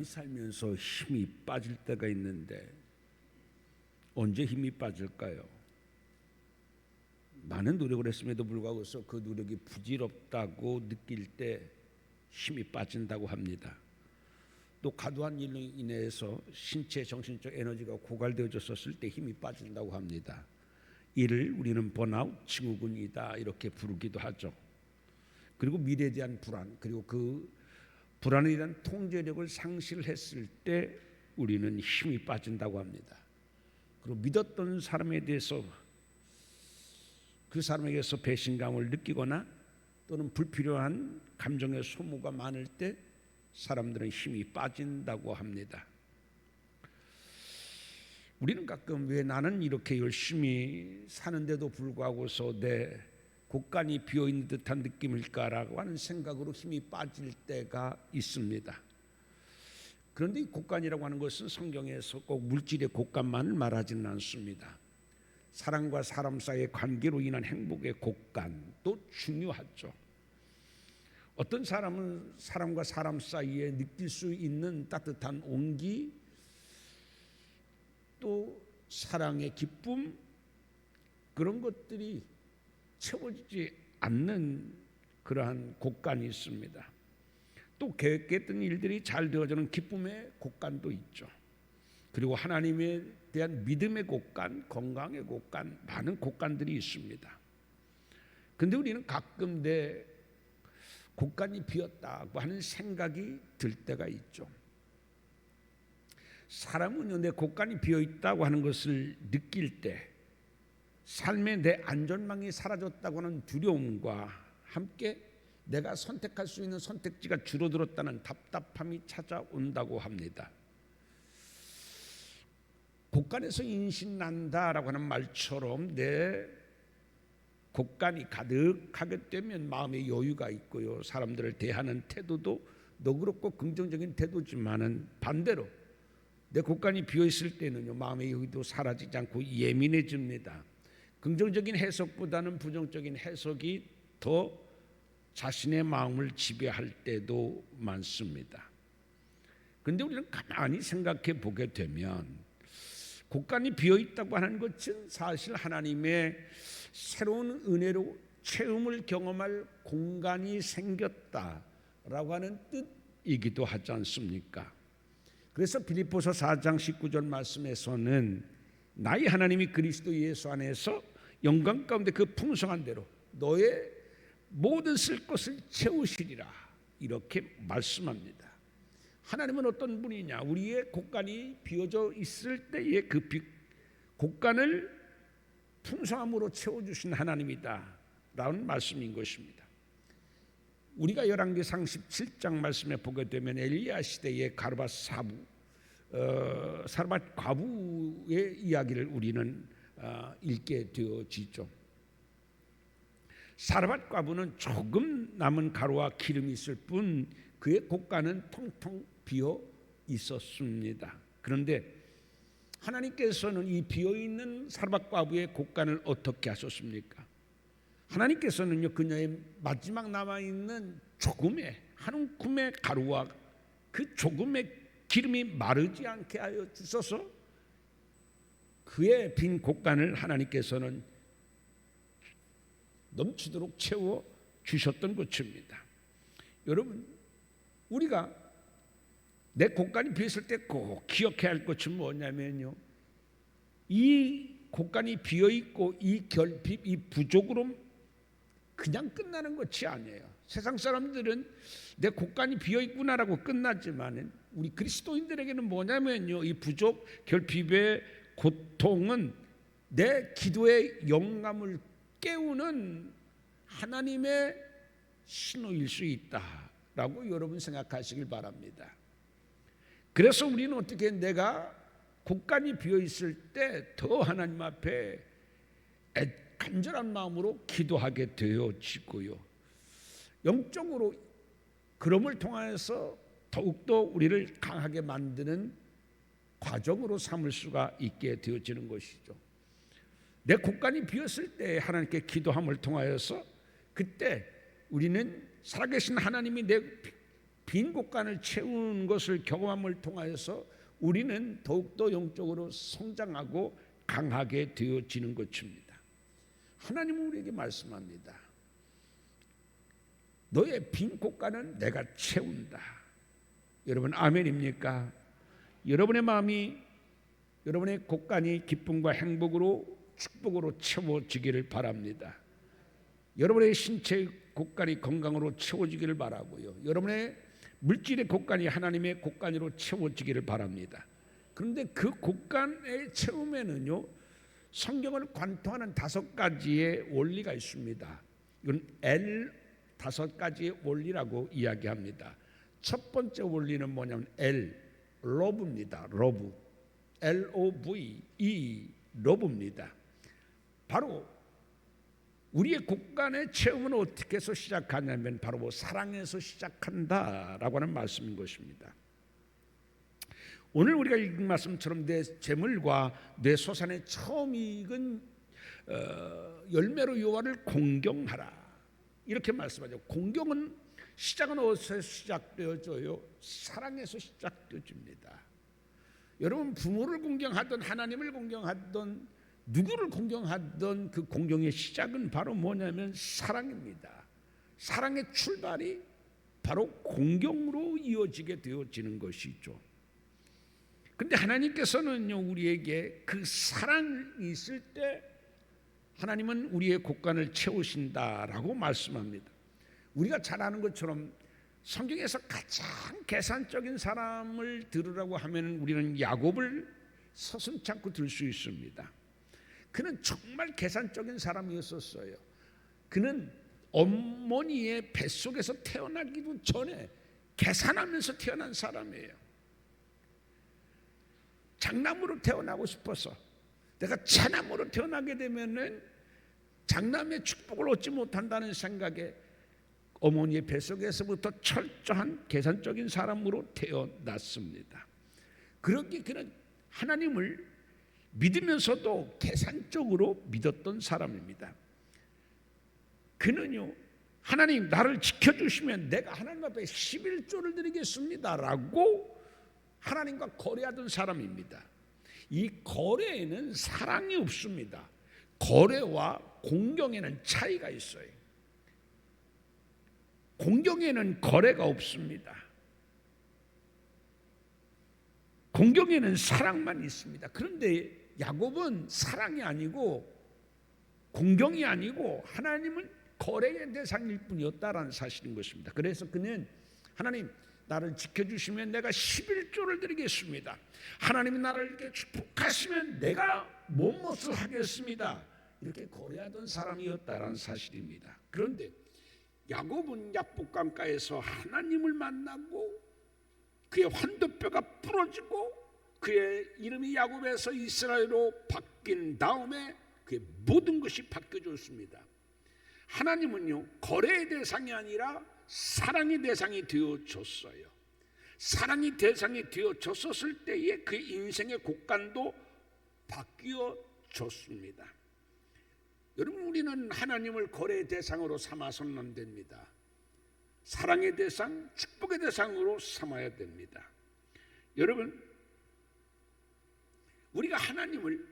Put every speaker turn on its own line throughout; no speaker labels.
많이 살면서 힘이 빠질 때가 있는데 언제 힘이 빠질까요? 많은 노력을 했음에도 불구하고 그 노력이 부질없다고 느낄 때 힘이 빠진다고 합니다. 또 과도한 일로 인해서 신체 정신적 에너지가 고갈되어졌을 때 힘이 빠진다고 합니다. 이를 우리는 번아웃 증후군이다 이렇게 부르기도 하죠. 그리고 미래에 대한 불안, 그리고 그 불안에 대한 통제력을 상실했을 때 우리는 힘이 빠진다고 합니다. 그리고 믿었던 사람에 대해서 그 사람에게서 배신감을 느끼거나 또는 불필요한 감정의 소모가 많을 때 사람들은 힘이 빠진다고 합니다. 우리는 가끔 왜 나는 이렇게 열심히 사는데도 불구하고서 내 곳간이 비어있는 듯한 느낌일까라고 하는 생각으로 힘이 빠질 때가 있습니다. 그런데 이 곳간이라고 하는 것은 성경에서 꼭 물질의 곳간만을 말하지는 않습니다. 사람과 사람 사이의 관계로 인한 행복의 곳간도 중요하죠. 어떤 사람은 사람과 사람 사이에 느낄 수 있는 따뜻한 온기, 또 사랑의 기쁨, 그런 것들이 채워지지 않는 그러한 곳간이 있습니다. 또 계획했던 일들이 잘 되어지는 기쁨의 곳간도 있죠. 그리고 하나님에 대한 믿음의 곳간, 건강의 곳간, 많은 곳간들이 있습니다. 그런데 우리는 가끔 내 곳간이 비었다고 하는 생각이 들 때가 있죠. 사람은요, 내 곳간이 비어있다고 하는 것을 느낄 때 삶에 내 안전망이 사라졌다고 하는 두려움과 함께 내가 선택할 수 있는 선택지가 줄어들었다는 답답함이 찾아온다고 합니다. 곳간에서 인신난다라고 하는 말처럼 내 곳간이 가득하게 되면 마음의 여유가 있고요, 사람들을 대하는 태도도 너그럽고 긍정적인 태도지만은 반대로 내 곳간이 비어있을 때는요, 마음의 여유도 사라지지 않고 예민해집니다. 긍정적인 해석보다는 부정적인 해석이 더 자신의 마음을 지배할 때도 많습니다. 그런데 우리는 가만히 생각해 보게 되면 곳간이 비어있다고 하는 것은 사실 하나님의 새로운 은혜로 체험을 경험할 공간이 생겼다라고 하는 뜻이기도 하지 않습니까? 그래서 빌립보서 4장 19절 말씀에서는 나의 하나님이 그리스도 예수 안에서 영광 가운데 그 풍성한 대로 너의 모든 쓸 것을 채우시리라 이렇게 말씀합니다. 하나님은 어떤 분이냐? 우리의 곳간이 비어져 있을 때의 그 곳간을 풍성함으로 채워주신 하나님이다 라는 말씀인 것입니다. 우리가 열왕기상 17장 말씀에 보게 되면 엘리야 시대의 가르밧 과부의 이야기를 우리는 읽게 되어지죠. 사르밧 과부는 조금 남은 가루와 기름이 있을 뿐 그의 곳간은 텅텅 비어 있었습니다. 그런데 하나님께서는 이 비어있는 사르밧 과부의 곳간을 어떻게 하셨습니까? 하나님께서는요, 그녀의 마지막 남아있는 조금의 한 움큼의 가루와 그 조금의 기름이 마르지 않게 하여 주셔서 그의 빈 곳간을 하나님께서는 넘치도록 채워 주셨던 것입니다. 여러분, 우리가 내 곳간이 비었을 때 꼭 기억해야 할 것은 뭐냐면요, 이 곳간이 비어있고 이 결핍, 이 부족으로 그냥 끝나는 것이 아니에요. 세상 사람들은 내 곳간이 비어있구나라고 끝나지만 우리 그리스도인들에게는 뭐냐면요, 이 부족, 결핍의 고통은 내 기도의 영감을 깨우는 하나님의 신호일 수 있다라고 여러분 생각하시길 바랍니다. 그래서 우리는 어떻게 내가 곳간이 비어있을 때 더 하나님 앞에 간절한 마음으로 기도하게 되어지고요, 영적으로 그럼을 통해서 더욱더 우리를 강하게 만드는 과정으로 삼을 수가 있게 되어지는 것이죠. 내 곳간이 비었을 때 하나님께 기도함을 통하여서 그때 우리는 살아계신 하나님이 내 빈 곳간을 채우는 것을 경험함을 통하여서 우리는 더욱더 영적으로 성장하고 강하게 되어지는 것입니다. 하나님은 우리에게 말씀합니다. 너의 빈 곳간은 내가 채운다. 여러분 아멘입니까? 여러분의 마음이, 여러분의 곳간이 기쁨과 행복으로, 축복으로 채워지기를 바랍니다. 여러분의 신체의 곳간이 건강으로 채워지기를 바라고요. 여러분의 물질의 곳간이 하나님의 곳간으로 채워지기를 바랍니다. 그런데 그 곳간의 채움에는요, 성경을 관통하는 5가지의 원리가 있습니다. 이건 L 5가지의 원리라고 이야기합니다. 첫 번째 원리는 뭐냐면 러브입니다. 러브, LOVE, 러브입니다. 바로 우리의 곳간의 체험은 어떻게 해서 시작하냐면 바로 사랑에서 시작한다라고 하는 말씀인 것입니다. 오늘 우리가 읽은 말씀처럼 내 재물과 내 소산의 처음 익은 열매로 여호와를 공경하라, 이렇게 말씀하죠. 공경은 시작은 어디서 시작되어져요? 사랑에서 시작되어집니다. 여러분 부모를 공경하던, 하나님을 공경하던, 누구를 공경하던 그 공경의 시작은 바로 뭐냐면 사랑입니다. 사랑의 출발이 바로 공경으로 이어지게 되어지는 것이죠. 그런데 하나님께서는요, 우리에게 그 사랑이 있을 때 하나님은 우리의 곳간을 채우신다라고 말씀합니다. 우리가 잘 아는 것처럼 성경에서 가장 계산적인 사람을 들으라고 하면 우리는 야곱을 서슴지 않고 들 수 있습니다. 그는 정말 계산적인 사람이었어요. 그는 어머니의 뱃속에서 태어나기도 전에 계산하면서 태어난 사람이에요. 장남으로 태어나고 싶어서, 내가 차남으로 태어나게 되면은 장남의 축복을 얻지 못한다는 생각에 어머니의 뱃속에서부터 철저한 계산적인 사람으로 태어났습니다. 그렇게 그는 하나님을 믿으면서도 계산적으로 믿었던 사람입니다. 그는요, 하나님 나를 지켜주시면 내가 하나님 앞에 11조를 드리겠습니다 라고 하나님과 거래하던 사람입니다. 이 거래에는 사랑이 없습니다. 거래와 공경에는 차이가 있어요. 공경에는 거래가 없습니다. 공경에는 사랑만 있습니다. 그런데 야곱은 사랑이 아니고 공경이 아니고 하나님은 거래의 대상일 뿐이었다라는 사실인 것입니다. 그래서 그는 하나님 나를 지켜주시면 내가 11조를 드리겠습니다. 하나님이 나를 이렇게 축복하시면 내가 무엇을 하겠습니다. 이렇게 거래하던 사람이었다라는 사실입니다. 그런데 야곱은 야복강가에서 하나님을 만나고 그의 환도뼈가 부러지고 그의 이름이 야곱에서 이스라엘로 바뀐 다음에 그의 모든 것이 바뀌어졌습니다. 하나님은요, 거래의 대상이 아니라 사랑의 대상이 되어졌어요. 사랑의 대상이 되어졌었을 때에 그 인생의 곳간도 바뀌어졌습니다. 여러분, 우리는 하나님을 거래의 대상으로 삼아서는 안 됩니다. 사랑의 대상, 축복의 대상으로 삼아야 됩니다. 여러분, 우리가 하나님을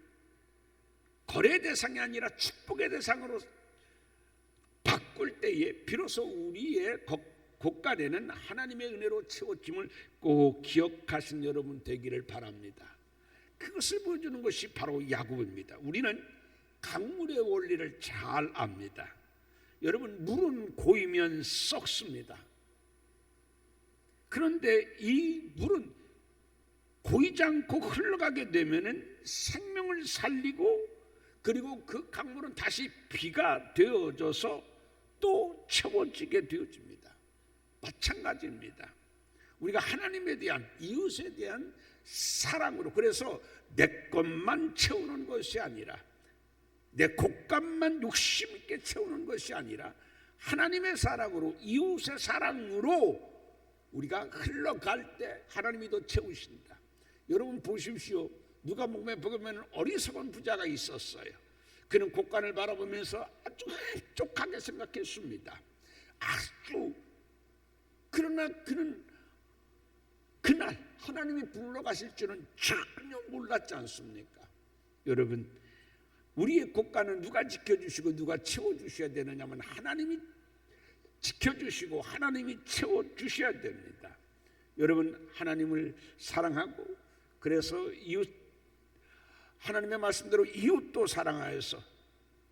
거래의 대상이 아니라 축복의 대상으로 바꿀 때에 비로소 우리의 곳간에는 하나님의 은혜로 채워짐을 꼭 기억하신 여러분 되기를 바랍니다. 그것을 보여주는 것이 바로 야곱입니다. 우리는 강물의 원리를 잘 압니다. 여러분, 물은 고이면 썩습니다. 그런데 이 물은 고이지 않고 흘러가게 되면은 생명을 살리고, 그리고 그 강물은 다시 비가 되어져서 또 채워지게 되어집니다. 마찬가지입니다. 우리가 하나님에 대한, 이웃에 대한 사랑으로, 그래서 내 것만 채우는 것이 아니라, 내 곳간만 욕심 있게 채우는 것이 아니라 하나님의 사랑으로, 이웃의 사랑으로 우리가 흘러갈 때 하나님이 더 채우신다. 여러분 보십시오. 누가복음에 보면 어리석은 부자가 있었어요. 그는 곳간을 바라보면서 아주 흡족하게 생각했습니다. 아주 그러나 그는 그날 하나님이 불러가실 줄은 전혀 몰랐지 않습니까? 여러분, 우리의 곳간은 누가 지켜주시고 누가 채워주셔야 되느냐면 하나님이 지켜주시고 하나님이 채워주셔야 됩니다. 여러분, 하나님을 사랑하고 그래서 이웃, 하나님의 말씀대로 이웃도 사랑하여서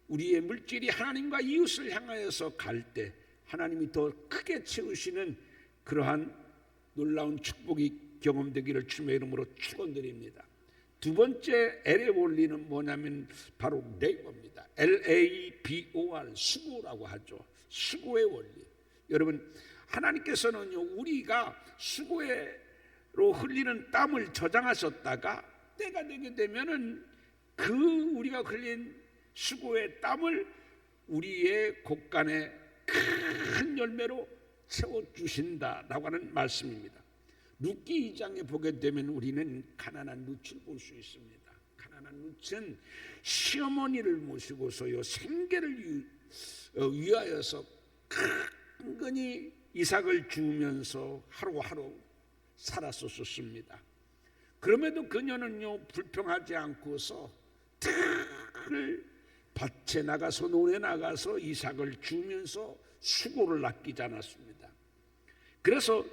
우리의 물질이 하나님과 이웃을 향하여서 갈 때 하나님이 더 크게 채우시는 그러한 놀라운 축복이 경험되기를 주님의 이름으로 축원드립니다. 두 번째 L의 원리는 뭐냐면 바로 레이버입니다. LABOR, 수고라고 하죠. 수고의 원리. 여러분, 하나님께서는요, 우리가 수고로 흘리는 땀을 저장하셨다가 때가 되게 되면은 그 우리가 흘린 수고의 땀을 우리의 곳간에 큰 열매로 채워주신다라고 하는 말씀입니다. 룻기 2장에 보게 되면 우리는 가난한 룻을 볼 수 있습니다. 가난한 룻은 시어머니를 모시고서요 생계를 위하여서 근근히 이삭을 주면서 하루하루 살았었습니다. 그럼에도 그녀는요 불평하지 않고서 늘 밭에 나가서 논에 나가서 이삭을 주면서 수고를 아끼지 않았습니다. 그래서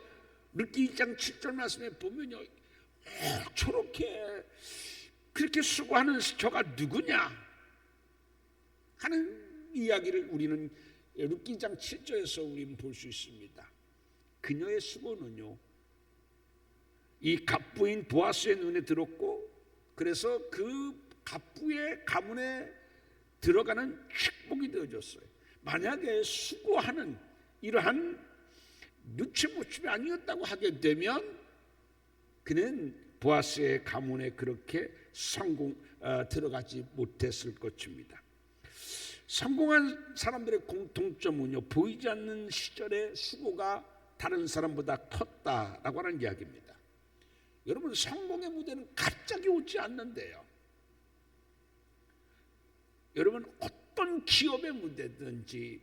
룻기 2장 7절 말씀에 보면요, 저렇게 그렇게 수고하는 저가 누구냐 하는 이야기를 우리는 룻기 2장 7절에서 우리는 볼 수 있습니다. 그녀의 수고는요, 이 갑부인 보아스의 눈에 들었고, 그래서 그 갑부의 가문에 들어가는 축복이 되어졌어요. 만약에 수고하는 이러한 룻의 모습이 아니었다고 하게 되면 그는 보아스의 가문에 그렇게 들어가지 못했을 것입니다. 성공한 사람들의 공통점은요, 보이지 않는 시절의 수고가 다른 사람보다 컸다라고 하는 이야기입니다. 여러분, 성공의 무대는 갑자기 오지 않는데요. 여러분, 어떤 기업의 무대든지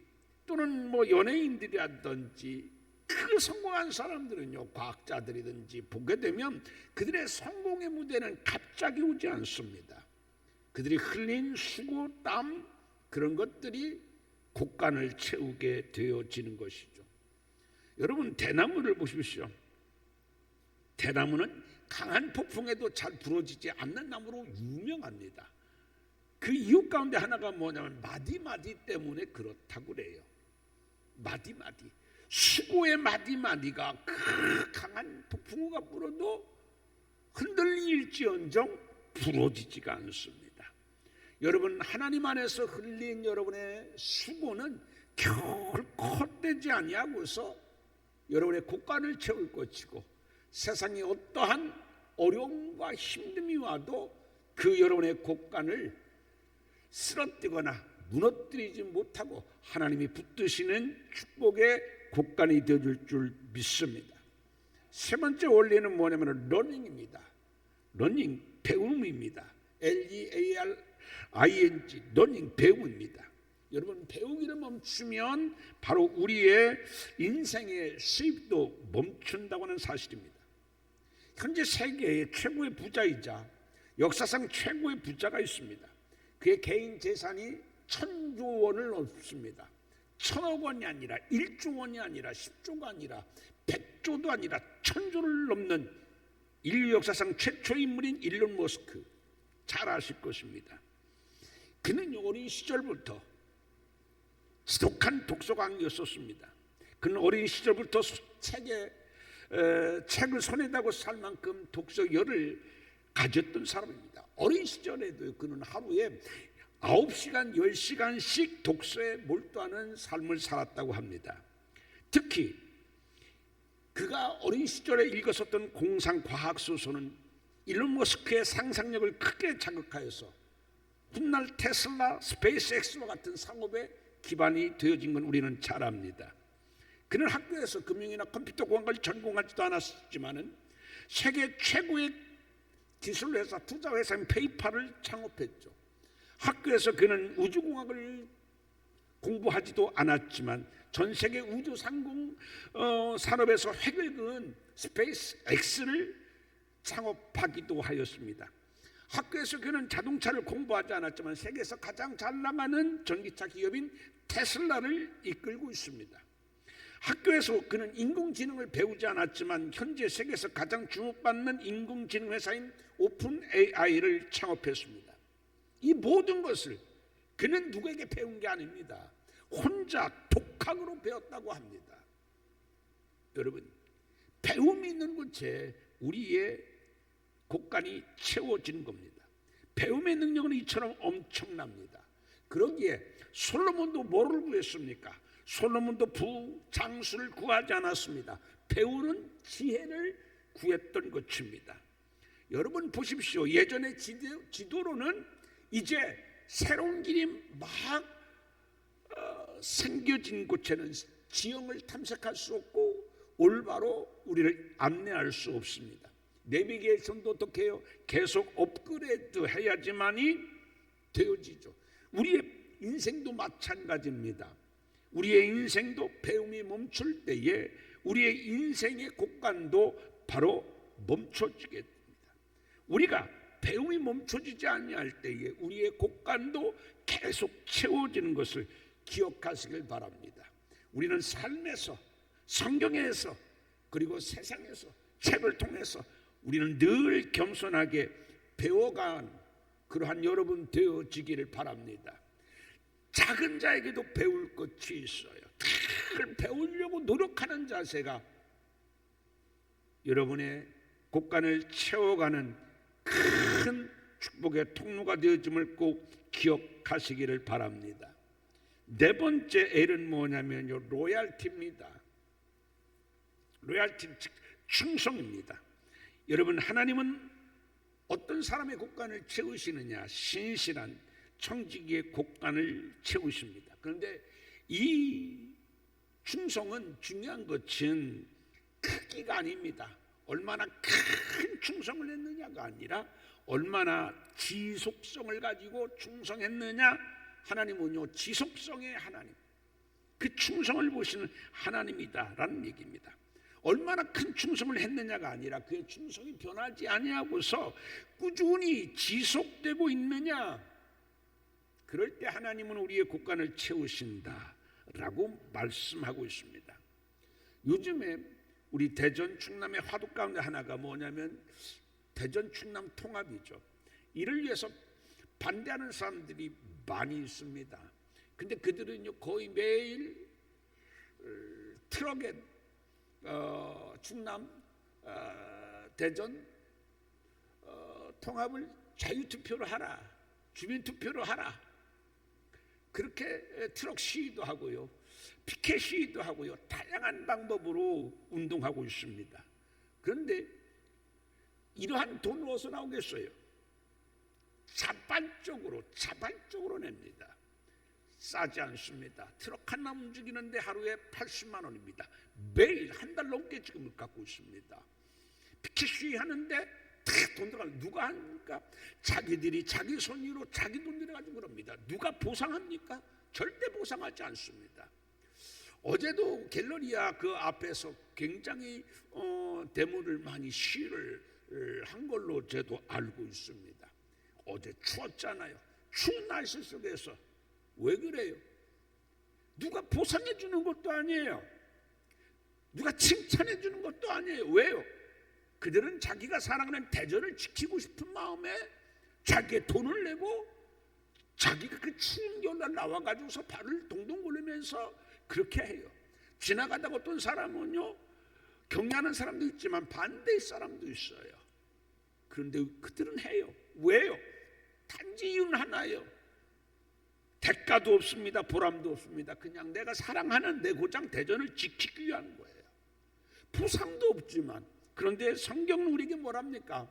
또는 뭐 연예인들이라든지 그 성공한 사람들은요, 과학자들이든지 보게 되면 그들의 성공의 무대는 갑자기 오지 않습니다. 그들이 흘린 수고, 땀, 그런 것들이 곳간을 채우게 되어지는 것이죠. 여러분, 대나무를 보십시오. 대나무는 강한 폭풍에도 잘 부러지지 않는 나무로 유명합니다. 그 이유 가운데 하나가 뭐냐면 마디마디 때문에 그렇다고 그래요. 마디마디, 수고의 마디마디가 강한 폭풍우가 불어도 흔들릴지언정 부러지지가 않습니다. 여러분, 하나님 안에서 흘린 여러분의 수고는 결코 헛되지 아니하고서 여러분의 곳간을 채울 것이고, 세상에 어떠한 어려움과 힘듦이 와도 그 여러분의 곳간을 쓰러뜨리거나 무너뜨리지 못하고 하나님이 붙드시는 축복의 곳간이 되어줄 줄 믿습니다. 세 번째 원리는 뭐냐면 러닝입니다. 러닝, 배움입니다. LEARING, 러닝, 배움입니다. 여러분, 배우기를 멈추면 바로 우리의 인생의 수입도 멈춘다고 하는 사실입니다. 현재 세계의 최고의 부자이자 역사상 최고의 부자가 있습니다. 그의 개인 재산이 1,000조 원을 넘습니다. 1,000억 원이 아니라 1조 원이 아니라 10조가 아니라 100조도 아니라 1,000조를 넘는 인류 역사상 최초의 인물인 일론 머스크, 잘 아실 것입니다. 그는 어린 시절부터 지독한 독서광이었습니다. 그는 어린 시절부터 책을 손에 다고 살 만큼 독서열을 가졌던 사람입니다. 어린 시절에도 그는 하루에 9시간, 10시간씩 독서에 몰두하는 삶을 살았다고 합니다. 특히 그가 어린 시절에 읽었었던 공상과학소설은 일론 머스크의 상상력을 크게 자극하여서 훗날 테슬라, 스페이스X와 같은 상업에 기반이 되어진 건 우리는 잘 압니다. 그는 학교에서 금융이나 컴퓨터 공학을 전공하지도 않았지만은 세계 최고의 기술회사, 투자회사인 페이팔을 창업했죠. 학교에서 그는 우주공학을 공부하지도 않았지만 전 세계 우주 상공 산업에서 획을 그은 스페이스 X를 창업하기도 하였습니다. 학교에서 그는 자동차를 공부하지 않았지만 세계에서 가장 잘 나가는 전기차 기업인 테슬라를 이끌고 있습니다. 학교에서 그는 인공지능을 배우지 않았지만 현재 세계에서 가장 주목받는 인공지능 회사인 오픈 AI를 창업했습니다. 이 모든 것을 그는 누구에게 배운 게 아닙니다. 혼자 독학으로 배웠다고 합니다. 여러분, 배움이 있는 곳에 우리의 곳간이 채워지는 겁니다. 배움의 능력은 이처럼 엄청납니다. 그러기에 솔로몬도 뭐를 구했습니까? 솔로몬도 부장수를 구하지 않았습니다. 배우는 지혜를 구했던 것입니다. 여러분 보십시오. 예전의 지도로는 이제 새로운 길이 막 생겨진 곳에는 지형을 탐색할 수 없고 올바로 우리를 안내할 수 없습니다. 내비게이션도 어떻게 해요? 계속 업그레이드 해야지만이 되어지죠. 우리의 인생도 마찬가지입니다. 우리의 인생도 배움이 멈출 때에 우리의 인생의 곳간도 바로 멈춰지게 됩니다. 우리가 배움이 멈춰지지 아니할 때에 우리의 곳간도 계속 채워지는 것을 기억하시길 바랍니다. 우리는 삶에서, 성경에서, 그리고 세상에서, 책을 통해서 우리는 늘 겸손하게 배워간 그러한 여러분 되어지기를 바랍니다. 작은 자에게도 배울 것이 있어요. 늘 배우려고 노력하는 자세가 여러분의 곳간을 채워가는 큰 축복의 통로가 되어짐을 꼭 기억하시기를 바랍니다. 네 번째 L은 뭐냐면요, 로얄티입니다. 로얄티, 즉 충성입니다. 여러분, 하나님은 어떤 사람의 곳간을 채우시느냐? 신실한 청지기의 곳간을 채우십니다. 그런데 이 충성은 중요한 것은 크기가 아닙니다. 얼마나 큰 충성을 했느냐가 아니라 얼마나 지속성을 가지고 충성했느냐. 하나님은요, 지속성의 하나님, 그 충성을 보시는 하나님이다라는 얘기입니다. 얼마나 큰 충성을 했느냐가 아니라 그의 충성이 변하지 아니하고서 꾸준히 지속되고 있느냐. 그럴 때 하나님은 우리의 곳간을 채우신다라고 말씀하고 있습니다. 요즘에 우리 대전 충남의 화두 가운데 하나가 뭐냐면 대전 충남 통합이죠. 이를 위해서 반대하는 사람들이 많이 있습니다. 근데 그들은요, 거의 매일 트럭에 충남 대전 통합을 자유투표로 하라, 주민투표로 하라, 그렇게 트럭 시위도 하고요, 피켓 시위도 하고요, 다양한 방법으로 운동하고 있습니다. 그런데 이러한 돈은 어디서 나오겠어요? 자발적으로 냅니다. 싸지 않습니다. 트럭 하나 움직이는데 하루에 80만 원입니다. 매일 한 달 넘게 지금을 갖고 있습니다. 피켓 시위 하는데 다 돈 들어가면 누가 합니까? 자기들이 자기 손으로 자기 돈 들여가지고 그럽니다. 누가 보상합니까? 절대 보상하지 않습니다. 어제도 갤러리아 그 앞에서 굉장히 데모를 많이 시위를 한 걸로 저도 알고 있습니다. 어제 추웠잖아요. 추운 날씨 속에서 왜 그래요? 누가 보상해 주는 것도 아니에요. 누가 칭찬해 주는 것도 아니에요. 왜요? 그들은 자기가 사랑하는 대전을 지키고 싶은 마음에 자기의 돈을 내고 자기가 그 추운 겨울날 나와가지고서 발을 동동 굴리면서 그렇게 해요. 지나가다가 어떤 사람은요, 격려하는 사람도 있지만 반대의 사람도 있어요. 그런데 그들은 해요. 왜요? 단지 이유는 하나예요. 대가도 없습니다. 보람도 없습니다. 그냥 내가 사랑하는 내 고장 대전을 지키기 위한 거예요. 보상도 없지만. 그런데 성경은 우리에게 뭐랍니까?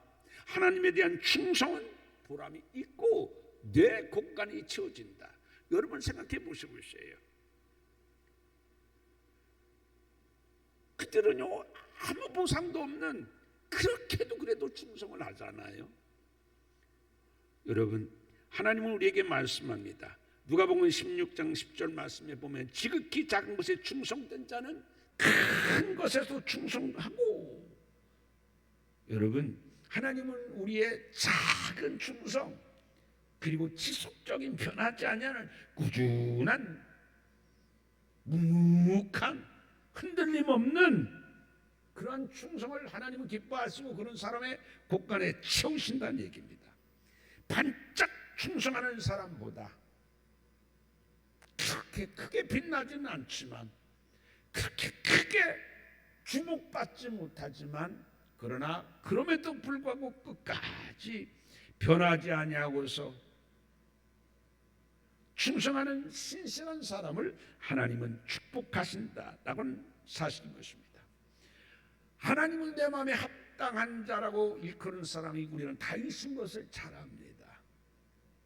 하나님에 대한 충성은 보람이 있고 내 곳간이 채워진다. 여러분 생각해 보셔보세요. 그들은요, 아무 보상도 없는, 그렇게도 그래도 충성을 하잖아요. 여러분, 하나님은 우리에게 말씀합니다. 누가복음 16장 10절 말씀에 보면 지극히 작은 것에 충성된 자는 큰 것에도 충성하고. 여러분, 하나님은 우리의 작은 충성 그리고 지속적인 변하지 아니하는 꾸준한 묵묵한 흔들림 없는 그러한 충성을 하나님은 기뻐하시고 그런 사람의 곳간에 채우신다는 얘기입니다. 반짝 충성하는 사람보다 그렇게 크게 빛나지는 않지만, 그렇게 크게 주목받지 못하지만, 그러나 그럼에도 불구하고 끝까지 변하지 아니하고서 충성하는 신실한 사람을 하나님은 축복하신다라고는 사실인 것입니다. 하나님은 내 마음에 합당한 자라고 일컫는 사람이 우리는 다윗인 것을 잘 압니다.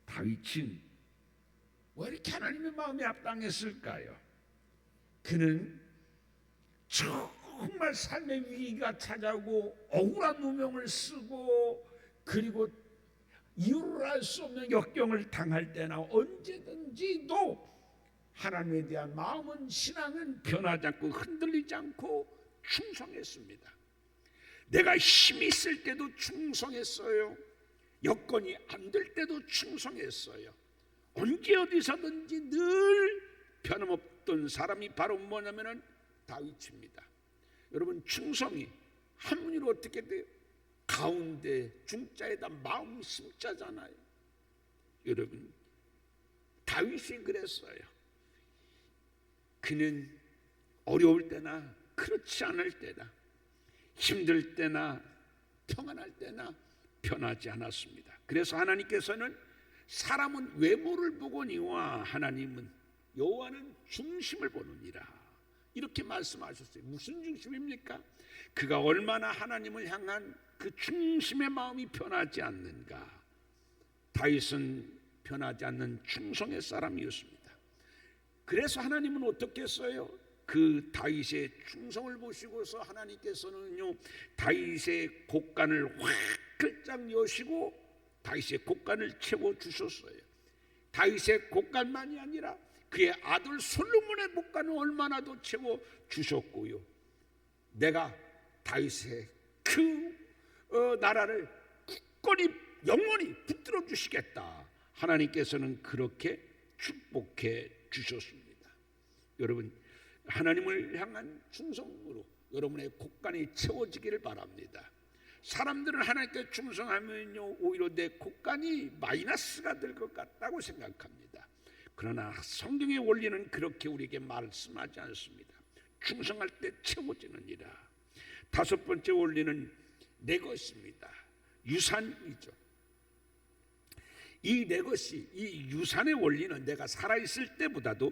다윗은 왜 이렇게 하나님의 마음에 합당했을까요? 그는 정말 삶의 위기가 찾아오고 억울한 누명을 쓰고 그리고 이유를 알 수 없는 역경을 당할 때나 언제든지도 하나님에 대한 마음은, 신앙은 변하지 않고 흔들리지 않고 충성했습니다. 내가 힘이 있을 때도 충성했어요. 여건이 안 될 때도 충성했어요. 언제 어디서든지 늘 변함없던 사람이 바로 뭐냐면은 다윗입니다. 여러분, 충성이 한문으로 어떻게 돼요? 가운데 중자에다 마음 심자잖아요. 여러분, 다윗이 그랬어요. 그는 어려울 때나 그렇지 않을 때나 힘들 때나 평안할 때나 변하지 않았습니다. 그래서 하나님께서는 사람은 외모를 보거니와 하나님은 여호와는 중심을 보느니라, 이렇게 말씀하셨어요. 무슨 중심입니까? 그가 얼마나 하나님을 향한 그 중심의 마음이 변하지 않는가. 다윗은 변하지 않는 충성의 사람이었습니다. 그래서 하나님은 어떻게 했어요? 그 다윗의 충성을 보시고서 하나님께서는요, 다윗의 곳간을 활짝 여시고 다윗의 곳간을 채워주셨어요. 다윗의 곳간만이 아니라 그의 아들 솔로몬의 곳간을 얼마나 더 채워주셨고요, 내가 다윗의 그 나라를 굳건히 영원히 붙들어 주시겠다, 하나님께서는 그렇게 축복해 주셨습니다. 여러분, 하나님을 향한 충성으로 여러분의 곳간이 채워지기를 바랍니다. 사람들은 하나님께 충성하면요, 오히려 내 곳간이 마이너스가 될 것 같다고 생각합니다. 그러나 성경의 원리는 그렇게 우리에게 말씀하지 않습니다. 충성할 때 채워지느니라. 다섯 번째 원리는 내 것입니다. 유산이죠. 이 내 것이, 이 유산의 원리는 내가 살아있을 때보다도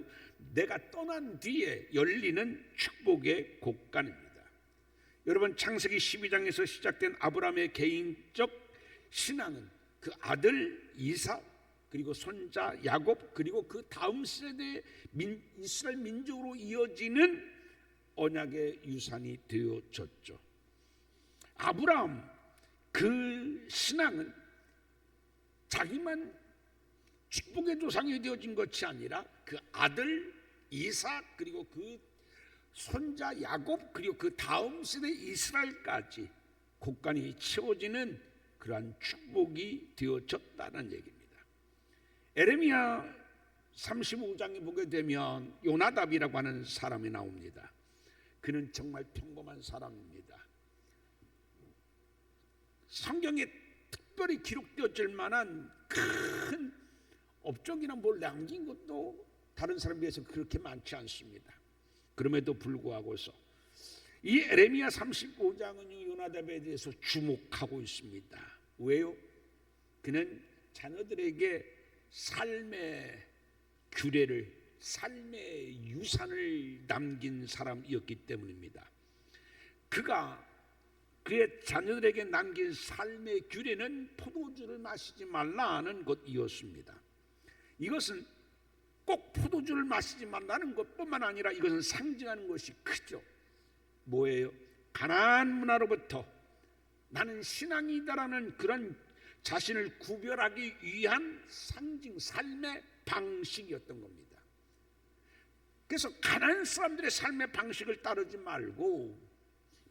내가 떠난 뒤에 열리는 축복의 곳간입니다. 여러분, 창세기 12장에서 시작된 아브라함의 개인적 신앙은 그 아들 이삭, 그리고 손자 야곱, 그리고 그 다음 세대의 이스라엘 민족으로 이어지는 언약의 유산이 되어졌죠. 아브라함 그 신앙은 자기만 축복의 조상이 되어진 것이 아니라 그 아들 이삭, 그리고 그 손자 야곱, 그리고 그 다음 세대 이스라엘까지 곳간이 채워지는 그러한 축복이 되어졌다는 얘기입니다. 에레미야 35장에 보게 되면 요나답이라고 하는 사람이 나옵니다. 그는 정말 평범한 사람입니다. 성경에 특별히 기록되어질 만한 큰 업적이나 뭘 남긴 것도 다른 사람에 비해서 그렇게 많지 않습니다. 그럼에도 불구하고서 이 에레미야 35장은 요나답에 대해서 주목하고 있습니다. 왜요? 그는 자녀들에게 삶의 규례를, 삶의 유산을 남긴 사람이었기 때문입니다. 그가 그의 자녀들에게 남긴 삶의 규례는 포도주를 마시지 말라는 것이었습니다. 이것은 꼭 포도주를 마시지 말라는 것뿐만 아니라 이것은 상징하는 것이 크죠. 뭐예요? 가나안 문화로부터 나는 신앙이다라는 그런 자신을 구별하기 위한 상징, 삶의 방식이었던 겁니다. 그래서 가난한 사람들의 삶의 방식을 따르지 말고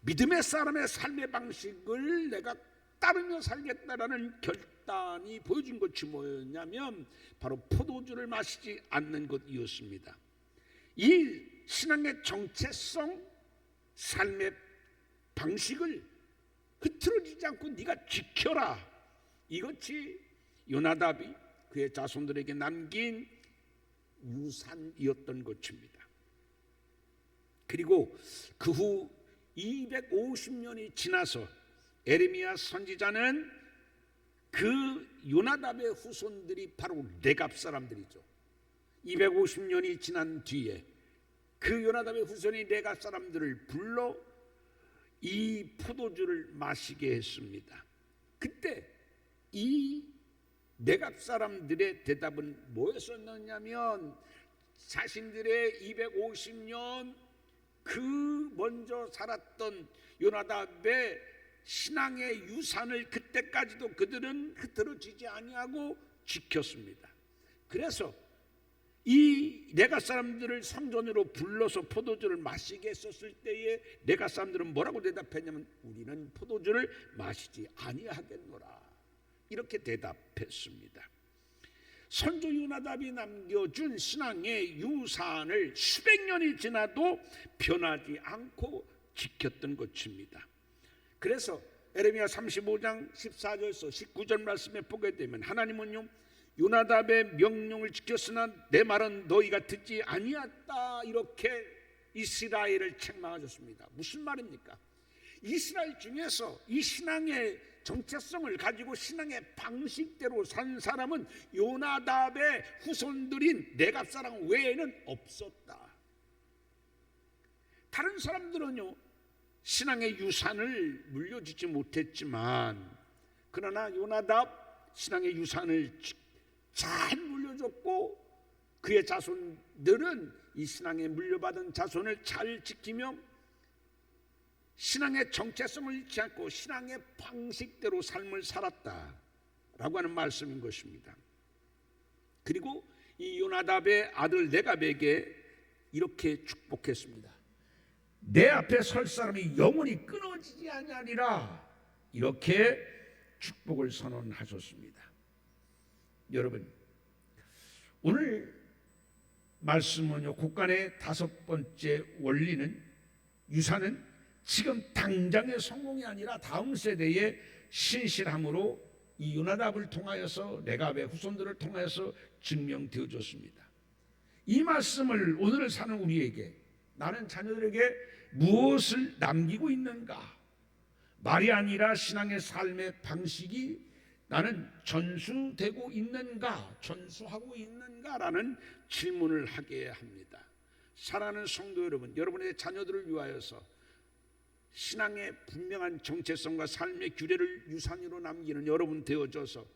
믿음의 사람의 삶의 방식을 내가 따르며 살겠다라는 결단이 보여준 것이 뭐였냐면 바로 포도주를 마시지 않는 것이었습니다. 이 신앙의 정체성, 삶의 방식을 흐트러지지 않고 네가 지켜라. 이것이 요나답이 그의 자손들에게 남긴 유산이었던 것입니다. 그리고 그 후 250년이 지나서 에레미야 선지자는 그 요나답의 후손들이 바로 레갑 사람들이죠. 250년이 지난 뒤에 그 요나답의 후손이 레갑 사람들을 불러 이 포도주를 마시게 했습니다. 그때 이 레갑 사람들의 대답은 뭐였었느냐면 자신들의 250년 그 먼저 살았던 요나답의 신앙의 유산을 그때까지도 그들은 흐트러지지 아니하고 지켰습니다. 그래서 이 레갑 사람들을 성전으로 불러서 포도주를 마시게 했었을 때에 레갑 사람들은 뭐라고 대답했냐면 우리는 포도주를 마시지 아니하겠노라, 이렇게 대답했습니다. 선조 요나답이 남겨준 신앙의 유산을 수백 년이 지나도 변하지 않고 지켰던 것입니다. 그래서 에레미야 35장 14절에서 19절 말씀에 보게 되면 하나님은요 요나답의 명령을 지켰으나 내 말은 너희가 듣지 아니했다, 이렇게 이스라엘을 책망하셨습니다. 무슨 말입니까? 이스라엘 중에서 이 신앙의 정체성을 가지고 신앙의 방식대로 산 사람은 요나답의 후손들인 레갑 사람 외에는 없었다. 다른 사람들은요 신앙의 유산을 물려주지 못했지만 그러나 요나답 신앙의 유산을 잘 물려줬고 그의 자손들은 이 신앙에 물려받은 자손을 잘 지키며 신앙의 정체성을 잃지 않고 신앙의 방식대로 삶을 살았다라고 하는 말씀인 것입니다. 그리고 이 요나답의 아들 레갑에게 이렇게 축복했습니다. 내 앞에 설 사람이 영원히 끊어지지 아니하리라, 이렇게 축복을 선언하셨습니다. 여러분, 오늘 말씀은요 곳간의 다섯 번째 원리는 유산은 지금 당장의 성공이 아니라 다음 세대의 신실함으로 이 요나답을 통하여서 레갑의 후손들을 통하여서 증명되어졌습니다. 이 말씀을 오늘을 사는 우리에게 나는 자녀들에게 무엇을 남기고 있는가? 말이 아니라 신앙의 삶의 방식이 나는 전수되고 있는가, 전수하고 있는가라는 질문을 하게 합니다. 사랑하는 성도 여러분, 여러분의 자녀들을 위하여서 신앙의 분명한 정체성과 삶의 규례를 유산으로 남기는 여러분 되어져서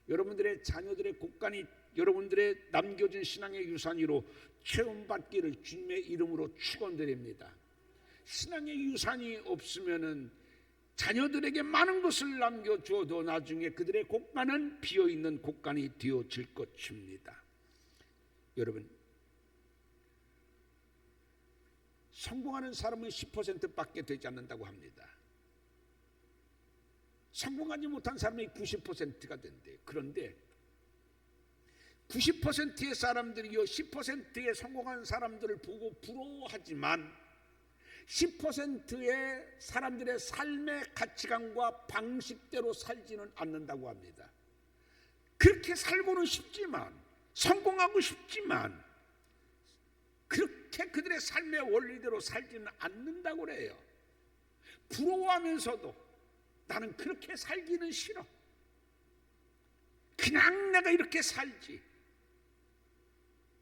여러분들의 자녀들의 곳간이 여러분들의 남겨진 신앙의 유산으로 체험받기를 주님의 이름으로 축원드립니다. 신앙의 유산이 없으면은 자녀들에게 많은 것을 남겨주어도 나중에 그들의 곳간은 비어있는 곳간이 되어질 것입니다. 여러분, 성공하는 사람은 10%밖에 되지 않는다고 합니다. 성공하지 못한 사람이 90%가 된대요. 그런데 90%의 사람들이요 10%의 성공한 사람들을 보고 부러워하지만 10%의 사람들의 삶의 가치관과 방식대로 살지는 않는다고 합니다. 그렇게 살고는 싶지만, 성공하고 싶지만 그렇게 그들의 삶의 원리대로 살지는 않는다고 그래요. 부러워하면서도 나는 그렇게 살기는 싫어, 그냥 내가 이렇게 살지.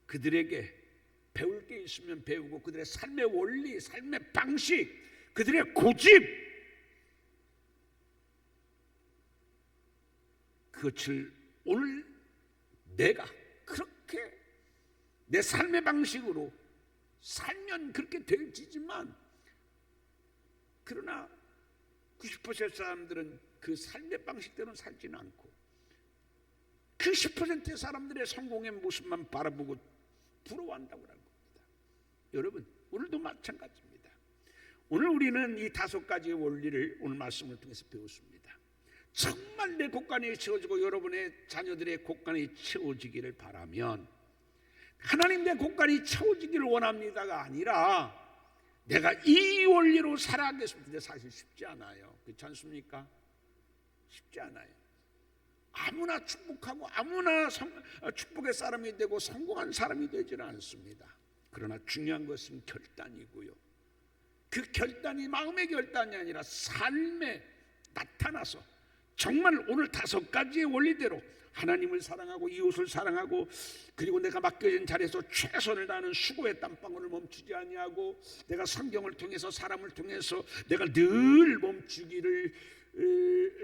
그들에게 배울 게 있으면 배우고 그들의 삶의 원리, 삶의 방식, 그들의 고집, 그것을 오늘 내가 그렇게 내 삶의 방식으로 살면 그렇게 되지만, 그러나 90% 사람들은 그 삶의 방식대로 살지는 않고 그 10%의 사람들의 성공의 모습만 바라보고 부러워한다고 하는 겁니다. 여러분, 오늘도 마찬가지입니다. 오늘 우리는 이 5가지의 원리를 오늘 말씀을 통해서 배웠습니다. 정말 내 곳간이 채워지고 여러분의 자녀들의 곳간이 채워지기를 바라면, 하나님 내 곳간이 채워지기를 원합니다가 아니라 내가 이 원리로 살아가겠습니다. 근데 사실 쉽지 않아요. 그렇지 않습니까? 쉽지 않아요. 아무나 축복하고 아무나 축복의 사람이 되고 성공한 사람이 되지는 않습니다. 그러나 중요한 것은 결단이고요. 그 결단이 마음의 결단이 아니라 삶에 나타나서 정말 오늘 5가지의 원리대로 하나님을 사랑하고 이웃을 사랑하고, 그리고 내가 맡겨진 자리에서 최선을 다하는 수고의 땀방울을 멈추지 아니하고, 내가 성경을 통해서 사람을 통해서 내가 늘 멈추기를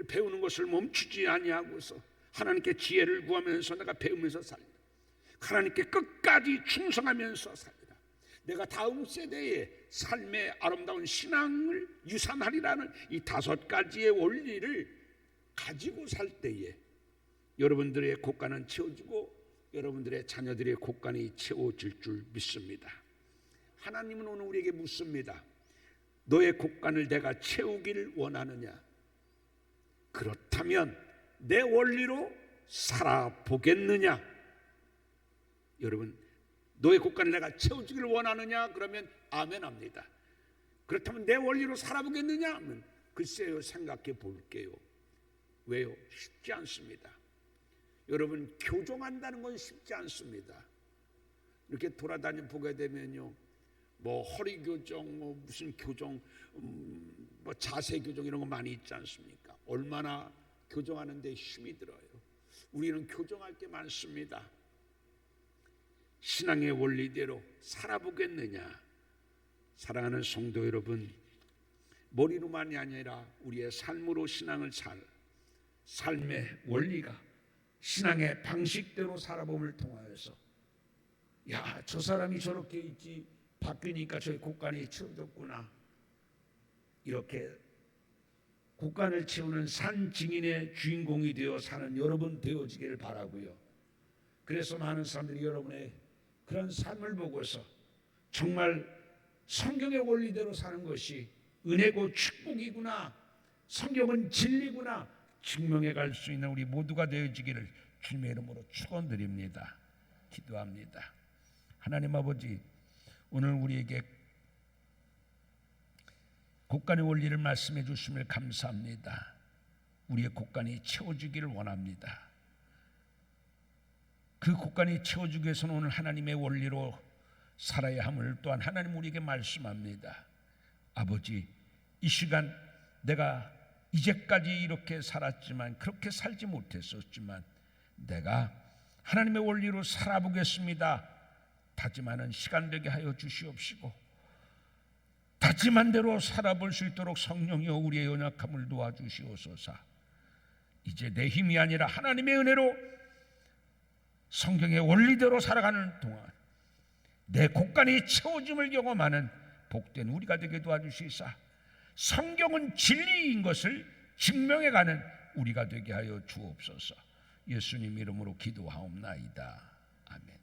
배우는 것을 멈추지 아니하고서 하나님께 지혜를 구하면서 내가 배우면서 살리라. 하나님께 끝까지 충성하면서 살리라. 내가 다음 세대의 삶의 아름다운 신앙을 유산하리라는 이 5가지의 원리를 가지고 살 때에 여러분들의 곳간은 채워지고 여러분들의 자녀들의 곳간이 채워질 줄 믿습니다. 하나님은 오늘 우리에게 묻습니다. 너의 곳간을 내가 채우기를 원하느냐? 그렇다면 내 원리로 살아보겠느냐? 여러분, 너의 곳간을 내가 채워주기를 원하느냐? 그러면 아멘 합니다. 그렇다면 내 원리로 살아보겠느냐? 하면 글쎄요, 생각해 볼게요. 왜요? 쉽지 않습니다. 여러분, 교정한다는 건 쉽지 않습니다. 이렇게 돌아다니 보게 되면요, 뭐 허리 교정, 뭐 무슨 교정, 뭐 자세 교정 이런 거 많이 있지 않습니까? 얼마나 교정하는데 힘이 들어요. 우리는 교정할 게 많습니다. 신앙의 원리대로 살아보겠느냐? 사랑하는 성도 여러분, 머리로만이 아니라 우리의 삶으로 신앙을 삶의 원리가 신앙의 방식대로 살아봄을 통하여서, 야, 저 사람이 저렇게 있지, 바뀌니까 저의 곳간이 채워졌구나, 이렇게 곳간을 채우는 산 증인의 주인공이 되어 사는 여러분 되어지기를 바라고요. 그래서 많은 사람들이 여러분의 그런 삶을 보고서 정말 성경의 원리대로 사는 것이 은혜고 축복이구나, 성경은 진리구나 증명해 갈 수 있는 우리 모두가 되어지기를 주님의 이름으로 축원드립니다. 기도합니다. 하나님 아버지, 오늘 우리에게 곳간의 원리를 말씀해 주심을 감사합니다. 우리의 곳간이 채워지기를 원합니다. 그 곳간이 채워지기 위해서는 오늘 하나님의 원리로 살아야 함을 또한 하나님 우리에게 말씀합니다. 아버지, 이 시간 내가 이제까지 이렇게 살았지만, 그렇게 살지 못했었지만 내가 하나님의 원리로 살아보겠습니다. 다짐하는 시간 되게 하여 주시옵시고, 다짐한 대로 살아볼 수 있도록 성령이여 우리의 연약함을 도와주시옵소서. 이제 내 힘이 아니라 하나님의 은혜로 성경의 원리대로 살아가는 동안 내 곳간이 채워짐을 경험하는 복된 우리가 되게 도와주시사, 성경은 진리인 것을 증명해가는 우리가 되게 하여 주옵소서. 예수님 이름으로 기도하옵나이다. 아멘.